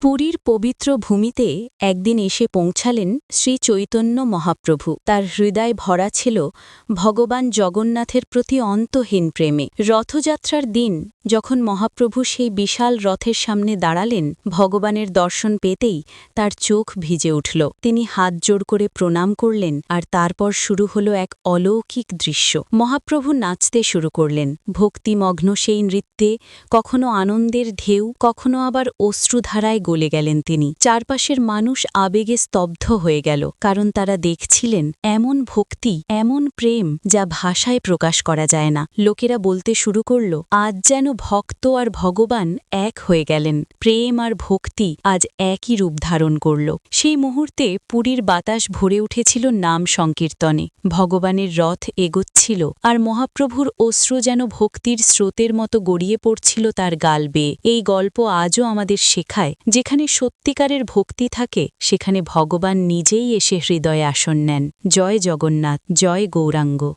পুরীর পবিত্র ভূমিতে একদিন এসে পৌঁছালেন শ্রী চৈতন্য মহাপ্রভু। তার হৃদয় ভরা ছিল ভগবান জগন্নাথের প্রতি অন্তহীন প্রেমে। রথযাত্রার দিন যখন মহাপ্রভু সেই বিশাল রথের সামনে দাঁড়ালেন, ভগবানের দর্শন পেতেই তার চোখ ভিজে উঠল। তিনি হাত জোড় করে প্রণাম করলেন, আর তারপর শুরু হল এক অলৌকিক দৃশ্য। মহাপ্রভু নাচতে শুরু করলেন, ভক্তিমগ্ন সেই নৃত্যে কখনো আনন্দের ঢেউ, কখনো আবার অশ্রুধারায় গলে গেলেন তিনি। চারপাশের মানুষ আবেগে স্তব্ধ হয়ে গেল, কারণ তারা দেখছিলেন এমন ভক্তি, এমন প্রেম যা ভাষায় প্রকাশ করা যায় না। লোকেরা বলতে শুরু করল, আজ যেন ভক্ত আর ভগবান এক হয়ে গেলেন। প্রেম আর ভক্তি আজ একই রূপ ধারণ করল। সেই মুহূর্তে পুরীর বাতাস ভরে উঠেছিল নাম সংকীর্তনে। ভগবানের রথ এগোচ্ছিল, আর মহাপ্রভুর অশ্রু যেন ভক্তির স্রোতের মতো গড়িয়ে পড়ছিল তার গাল বেয়ে। এই গল্প আজও আমাদের শেখায়, যেখানে সত্যিকারের ভক্তি থাকে সেখানে ভগবান নিজেই এসে হৃদয়ে আসন নেন। জয় জগন্নাথ, জয় গৌরাঙ্গ।